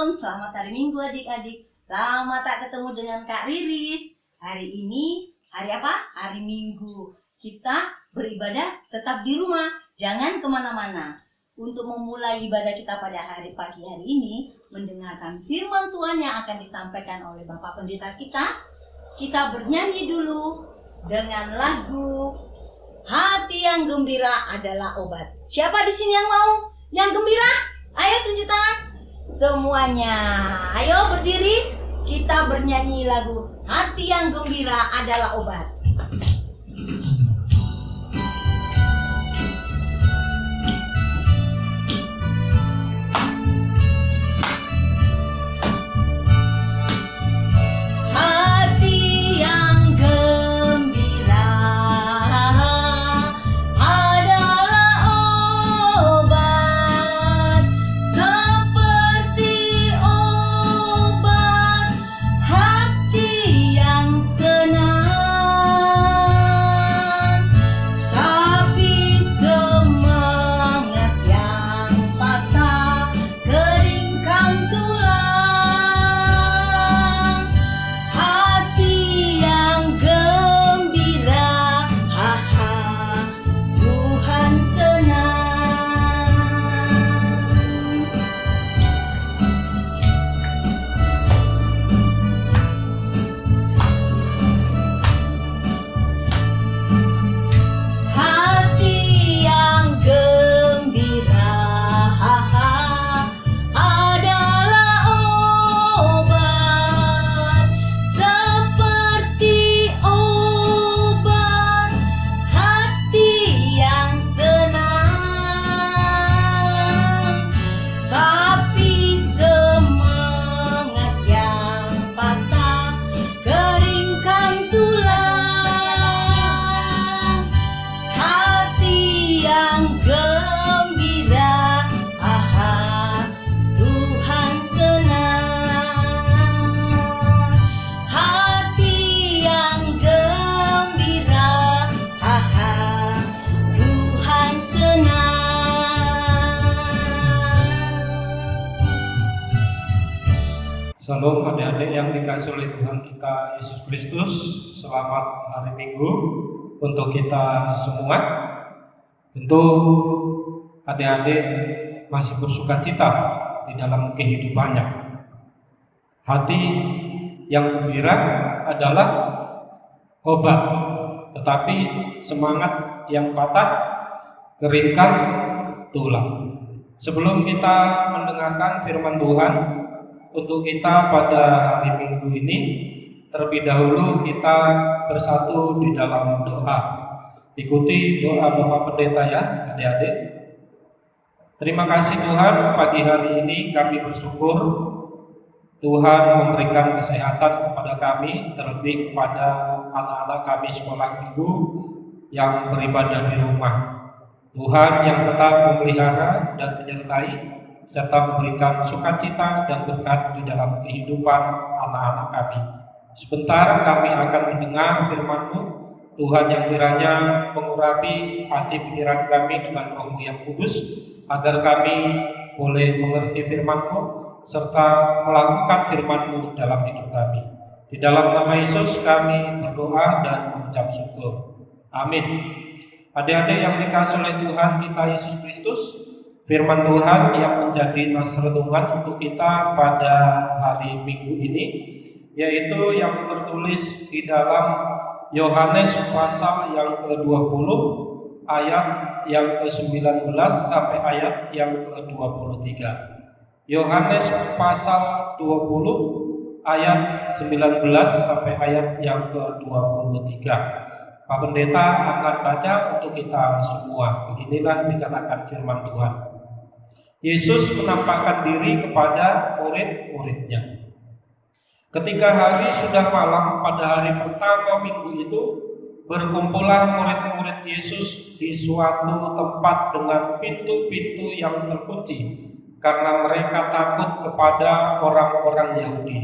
Shalom, selamat hari Minggu adik-adik. Selamat tak ketemu dengan Kak Riris. Hari ini, hari apa? Hari Minggu. Kita beribadah tetap di rumah, jangan kemana-mana. Untuk memulai ibadah kita pada pagi hari ini, mendengarkan firman Tuhan yang akan disampaikan oleh Bapak Pendeta kita bernyanyi dulu dengan lagu Hati yang Gembira Adalah Obat. Siapa di sini yang mau yang gembira? Ayo tunjuk tangan. Semuanya, ayo berdiri. Kita bernyanyi lagu Hati yang Gembira Adalah Obat. Salam adik-adik yang dikasihi oleh Tuhan kita Yesus Kristus. Selamat hari Minggu untuk kita semua. Tentu adik-adik masih bersukacita di dalam kehidupannya. Hati yang gembira adalah obat, tetapi semangat yang patah keringkan tulang. Sebelum kita mendengarkan firman Tuhan untuk kita pada hari Minggu ini, terlebih dahulu kita bersatu di dalam doa. Ikuti doa Bapak Pendeta ya adik-adik. Terima kasih Tuhan, pagi hari ini kami bersyukur Tuhan memberikan kesehatan kepada kami, terlebih kepada anak-anak kami sekolah minggu yang beribadah di rumah. Tuhan yang tetap memelihara dan menyertai serta memberikan sukacita dan berkat di dalam kehidupan anak-anak kami. Sebentar kami akan mendengar firman-Mu, Tuhan yang kiranya mengurapi hati pikiran kami dengan Roh-Mu yang kudus, agar kami boleh mengerti firman-Mu serta melakukan firman-Mu dalam hidup kami. Di dalam nama Yesus kami berdoa dan mengucap syukur. Amin. Adik-adik yang dikasihi oleh Tuhan kita Yesus Kristus, firman Tuhan yang menjadi nas renungan untuk kita pada hari Minggu ini, yaitu yang tertulis di dalam Yohanes pasal yang ke-20 ayat yang ke-19 sampai ayat yang ke-23. Yohanes pasal 20 ayat 19 sampai ayat yang ke-23. Pak Pendeta akan baca untuk kita semua. Beginilah dikatakan firman Tuhan. Yesus menampakkan diri kepada murid-muridnya. Ketika hari sudah malam pada hari pertama minggu itu, berkumpullah murid-murid Yesus di suatu tempat dengan pintu-pintu yang terkunci, karena mereka takut kepada orang-orang Yahudi.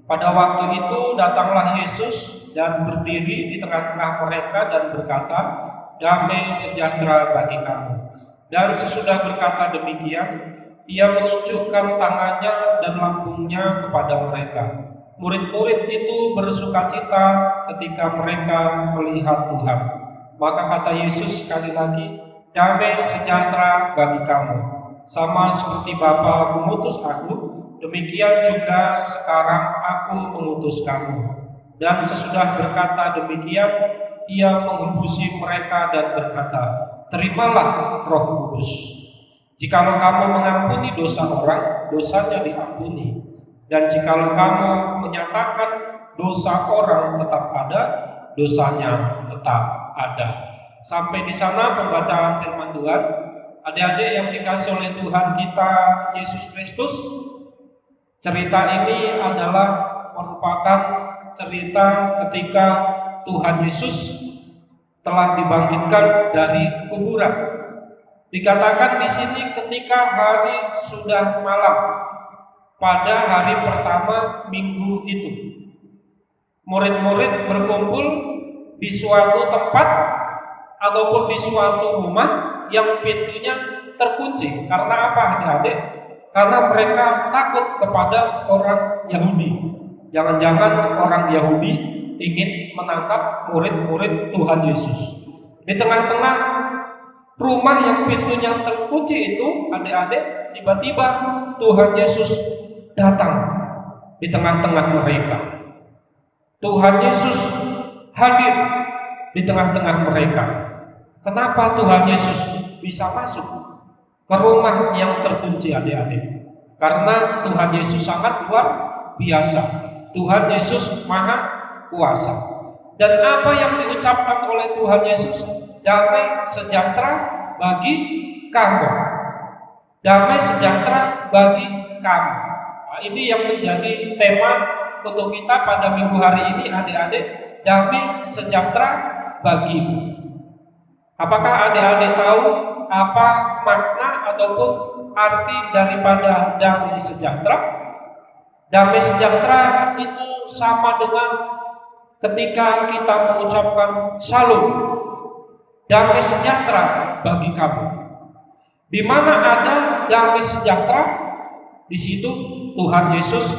Pada waktu itu datanglah Yesus dan berdiri di tengah-tengah mereka dan berkata, "Damai sejahtera bagi kamu." Dan sesudah berkata demikian, ia menunjukkan tangannya dan lambung mengampuninya kepada mereka. Murid-murid itu bersukacita ketika mereka melihat Tuhan. Maka kata Yesus sekali lagi, damai sejahtera bagi kamu. Sama seperti Bapa mengutus aku, demikian juga sekarang aku mengutus kamu. Dan sesudah berkata demikian, ia menghembusi mereka dan berkata, terimalah Roh Kudus. Jikalau kamu mengampuni dosa orang, dosanya diampuni. Dan jikalau kamu menyatakan dosa orang tetap ada, dosanya tetap ada. Sampai di sana pembacaan firman Tuhan. Adik-adik yang dikasih oleh Tuhan kita Yesus Kristus, cerita ini adalah merupakan cerita ketika Tuhan Yesus telah dibangkitkan dari kuburan. Dikatakan di sini ketika hari sudah malam pada hari pertama minggu itu. Murid-murid berkumpul di suatu tempat ataupun di suatu rumah yang pintunya terkunci. Karena apa, adik-adik? Karena mereka takut kepada orang Yahudi. Jangan-jangan orang Yahudi ingin menangkap murid-murid Tuhan Yesus. Di tengah-tengah rumah yang pintunya terkunci itu, adik-adik, tiba-tiba Tuhan Yesus datang di tengah-tengah mereka. Tuhan Yesus hadir di tengah-tengah mereka. Kenapa Tuhan Yesus bisa masuk ke rumah yang terkunci, adik-adik? Karena Tuhan Yesus sangat luar biasa. Tuhan Yesus maha kuasa. Dan apa yang diucapkan oleh Tuhan Yesus? Damai sejahtera bagi kamu. Damai sejahtera bagi kamu. Nah, ini yang menjadi tema untuk kita pada minggu hari ini, adik-adik. Damai sejahtera bagimu. Apakah adik-adik tahu apa makna ataupun arti daripada damai sejahtera? Damai sejahtera itu sama dengan ketika kita mengucapkan Shalom, damai sejahtera bagi kamu. Di mana ada damai sejahtera, di situ Tuhan Yesus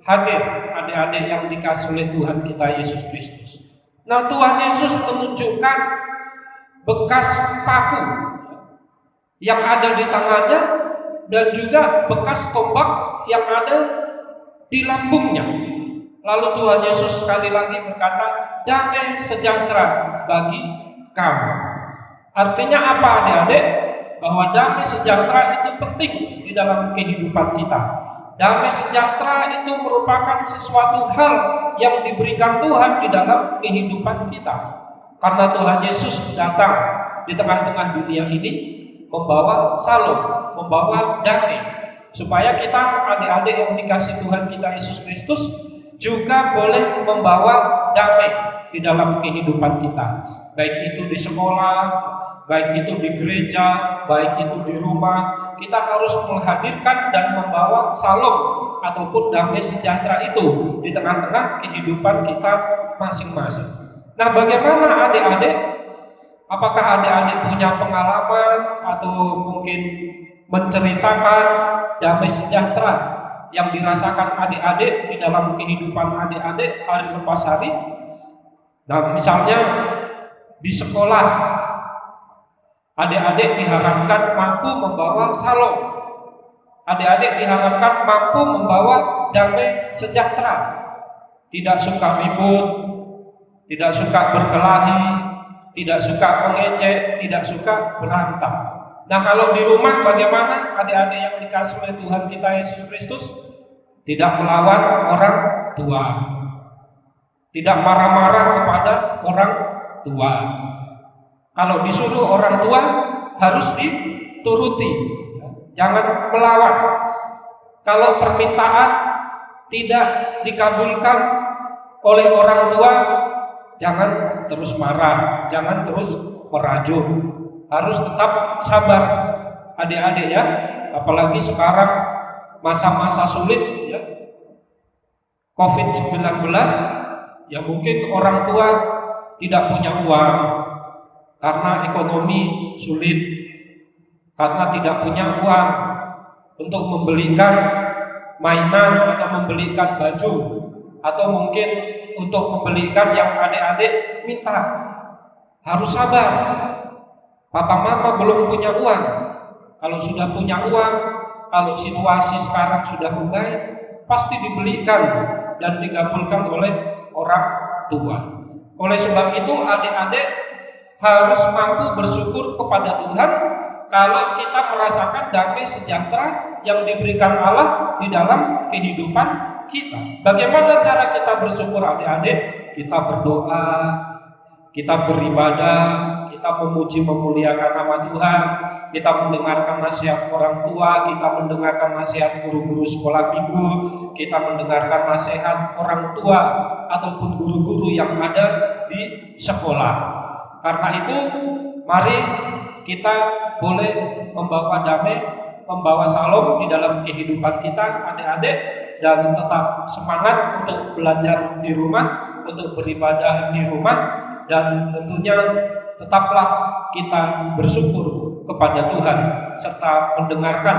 hadir, adik-adik yang dikasih oleh Tuhan kita Yesus Kristus. Nah, Tuhan Yesus menunjukkan bekas paku yang ada di tangannya dan juga bekas tombak yang ada di lambungnya. Lalu Tuhan Yesus sekali lagi berkata, damai sejahtera bagi kamu. Artinya apa, adik-adik? Bahwa damai sejahtera itu penting di dalam kehidupan kita. Damai sejahtera itu merupakan sesuatu hal yang diberikan Tuhan di dalam kehidupan kita. Karena Tuhan Yesus datang di tengah-tengah dunia ini membawa Shalom, membawa damai, supaya kita adik-adik yang dikasih Tuhan kita Yesus Kristus juga boleh membawa damai di dalam kehidupan kita. Baik itu di sekolah, baik itu di gereja, baik itu di rumah, kita harus menghadirkan dan membawa Shalom ataupun damai sejahtera itu di tengah-tengah kehidupan kita masing-masing. Nah, bagaimana adik-adik? Apakah adik-adik punya pengalaman atau mungkin menceritakan damai sejahtera yang dirasakan adik-adik di dalam kehidupan adik-adik hari lepas hari? Nah, misalnya di sekolah, adik-adik diharapkan mampu membawa Shalom. Adik-adik diharapkan mampu membawa damai sejahtera. Tidak suka ribut, tidak suka berkelahi, tidak suka mengejek, tidak suka berantem. Nah, kalau di rumah bagaimana adik-adik yang dikasih oleh Tuhan kita Yesus Kristus? Tidak melawan orang tua, tidak marah-marah kepada orang tua. Kalau disuruh orang tua harus dituruti, jangan melawan. Kalau permintaan tidak dikabulkan oleh orang tua, jangan terus marah, jangan terus merajuk, harus tetap sabar, adik-adik ya. Apalagi sekarang masa-masa sulit ya, COVID-19, ya mungkin orang tua tidak punya uang karena ekonomi sulit, karena tidak punya uang untuk membelikan mainan atau membelikan baju, atau mungkin untuk membelikan yang adik-adik minta. Harus sabar. Papa mama belum punya uang. Kalau sudah punya uang, kalau situasi sekarang sudah membaik, pasti dibelikan dan digabulkan oleh orang tua. Oleh sebab itu adik-adik harus mampu bersyukur kepada Tuhan kalau kita merasakan damai sejahtera yang diberikan Allah di dalam kehidupan kita. Bagaimana cara kita bersyukur adik-adik? Kita berdoa, kita beribadah, kita memuji memuliakan nama Tuhan, kita mendengarkan nasihat orang tua, kita mendengarkan nasihat guru-guru sekolah minggu, kita mendengarkan nasihat orang tua ataupun guru-guru yang ada di sekolah. Karena itu mari kita boleh membawa damai, membawa salom di dalam kehidupan kita adik-adik, dan tetap semangat untuk belajar di rumah, untuk beribadah di rumah, dan tentunya tetaplah kita bersyukur kepada Tuhan serta mendengarkan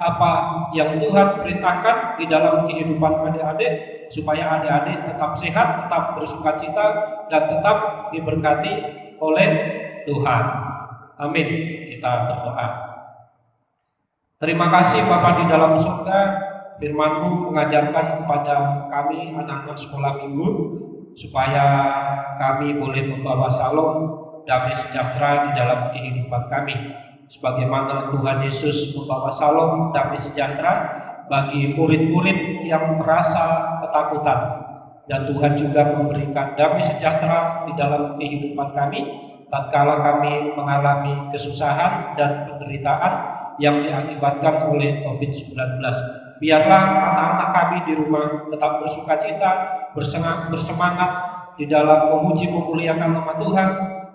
apa yang Tuhan perintahkan di dalam kehidupan adik-adik, supaya adik-adik tetap sehat, tetap bersukacita, dan tetap diberkati oleh Tuhan. Amin. Kita berdoa. Terima kasih Bapa di dalam surga, firman-Mu mengajarkan kepada kami anak-anak sekolah minggu supaya kami boleh membawa salom, damai sejahtera di dalam kehidupan kami. Sebagaimana Tuhan Yesus membawa salom, damai sejahtera bagi murid-murid yang merasa ketakutan, dan Tuhan juga memberikan damai sejahtera di dalam kehidupan kami tatkala kami mengalami kesusahan dan penderitaan yang diakibatkan oleh COVID-19. Biarlah anak-anak kami di rumah tetap bersukacita, bersemangat di dalam memuji memuliakan nama Tuhan,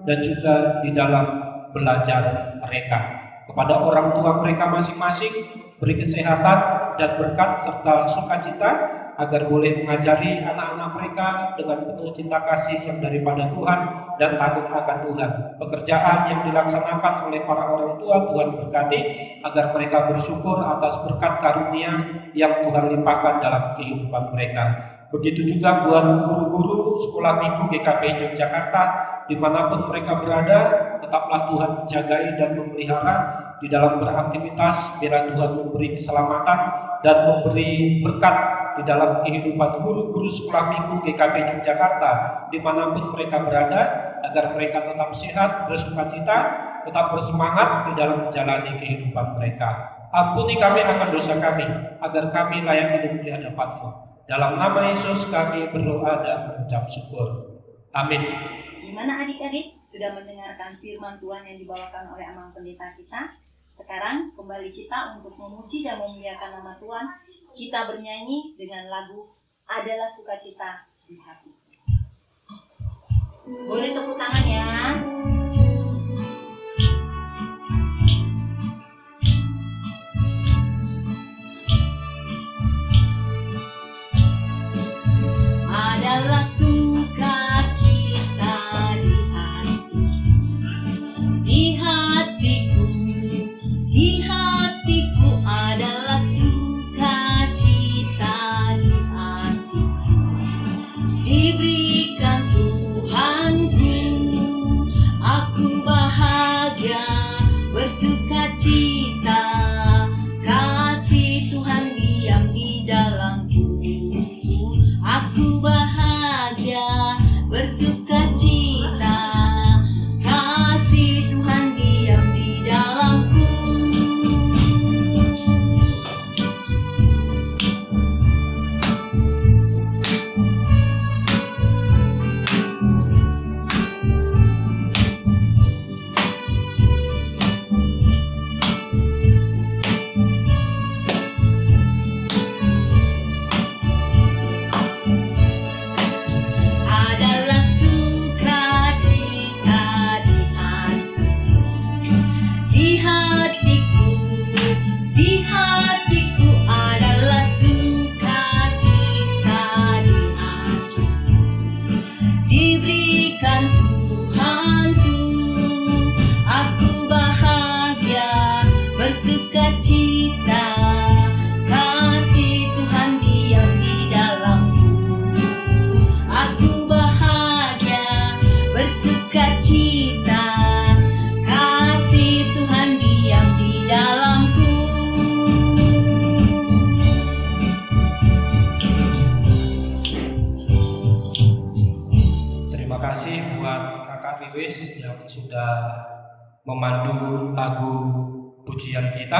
dan juga di dalam belajar mereka. Kepada orang tua mereka masing-masing beri kesehatan dan berkat serta sukacita, agar boleh mengajari anak-anak mereka dengan penuh cinta kasih yang daripada Tuhan dan takut akan Tuhan. Pekerjaan yang dilaksanakan oleh para orang tua Tuhan berkati, agar mereka bersyukur atas berkat karunia yang Tuhan limpahkan dalam kehidupan mereka. Begitu juga buat guru-guru sekolah minggu GKP Yogyakarta, dimanapun mereka berada, tetaplah Tuhan menjagai dan memelihara di dalam beraktivitas. Biar Tuhan memberi keselamatan dan memberi berkat di dalam kehidupan guru-guru sekolah minggu GKP Yogyakarta, dimanapun mereka berada, agar mereka tetap sehat, bersukacita, tetap bersemangat di dalam menjalani kehidupan mereka. Ampuni kami akan dosa kami, agar kami layak hidup di hadapan-Mu. Dalam nama Yesus kami berdoa dan mengucap syukur. Amin. Gimana adik-adik? Sudah mendengarkan firman Tuhan yang dibawakan oleh Amang Pendeta kita? Sekarang kembali kita untuk memuji dan memuliakan nama Tuhan. Kita bernyanyi dengan lagu Adalah Sukacita di Hati. Boleh tepuk tangan ya. Adalah sukacita di hati, di hatiku, di hatiku adalah sukacita di hatiku. Diberikan Tuhanku Riris yang sudah memandu lagu pujian kita.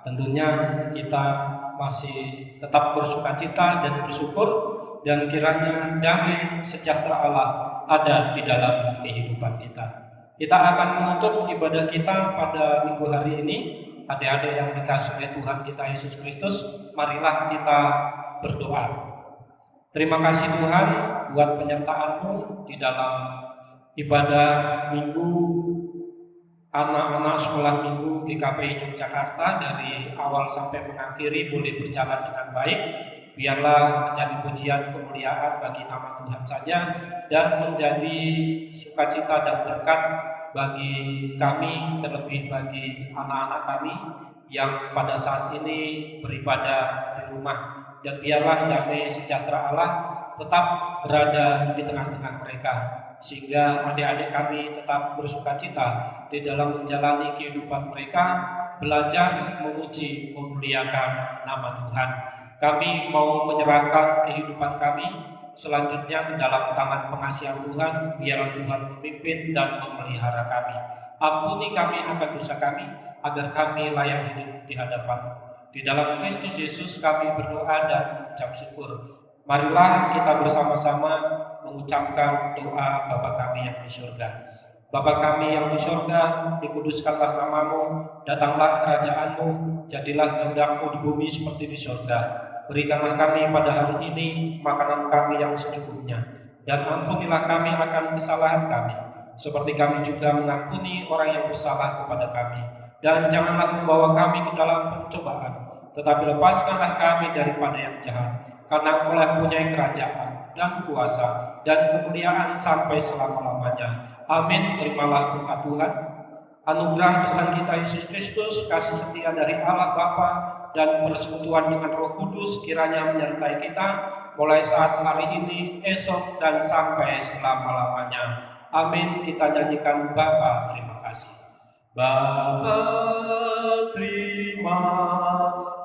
Tentunya kita masih tetap bersukacita dan bersyukur, dan kiranya damai sejahtera Allah ada di dalam kehidupan kita. Kita akan menutup ibadah kita pada minggu hari ini. Adik-adik yang dikasihi oleh Tuhan kita Yesus Kristus, marilah kita berdoa. Terima kasih Tuhan buat penyertaan-Mu di dalam ibadah minggu anak-anak sekolah minggu GKPI Yogyakarta. Dari awal sampai mengakhiri boleh berjalan dengan baik. Biarlah menjadi pujian kemuliaan bagi nama Tuhan saja, dan menjadi sukacita dan berkat bagi kami, terlebih bagi anak-anak kami yang pada saat ini beribadah di rumah. Dan biarlah damai sejahtera Allah tetap berada di tengah-tengah mereka, sehingga adik-adik kami tetap bersukacita di dalam menjalani kehidupan mereka, belajar memuji memuliakan nama Tuhan. Kami mau menyerahkan kehidupan kami selanjutnya ke dalam tangan pengasihan Tuhan. Biarlah Tuhan memimpin dan memelihara kami. Ampuni kami akan dosa kami, agar kami layak hidup di hadapan-Mu. Di dalam Kristus Yesus kami berdoa dan mengucap syukur. Marilah kita bersama-sama mengucapkan doa Bapa kami yang di surga. Bapa kami yang di surga, dikuduskanlah nama-Mu, datanglah kerajaan-Mu, jadilah kehendak-Mu di bumi seperti di surga. Berikanlah kami pada hari ini makanan kami yang secukupnya, dan ampunilah kami akan kesalahan kami, seperti kami juga mengampuni orang yang bersalah kepada kami. Dan janganlah membawa kami ke dalam pencobaan, tetapi lepaskanlah kami daripada yang jahat. Karena Engkau yang mempunyai kerajaan dan kuasa dan kemuliaan sampai selama-lamanya. Amin. Terimalah berkat Tuhan, anugerah Tuhan kita Yesus Kristus, kasih setia dari Allah Bapa, dan persekutuan dengan Roh Kudus kiranya menyertai kita mulai saat hari ini, esok, dan sampai selama-lamanya. Amin. Kita nyanyikan Bapa terima kasih. Bapa terima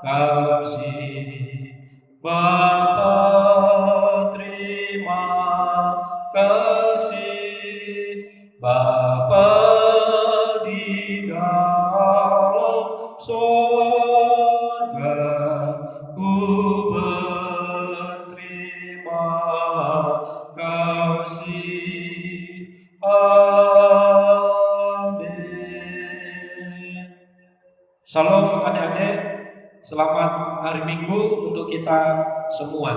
kasih, Bapa terima kasih, Bapa di dalam sorga, ku berterima kasih. Amin. Shalom adik-adik, selamat hari Minggu untuk kita semua.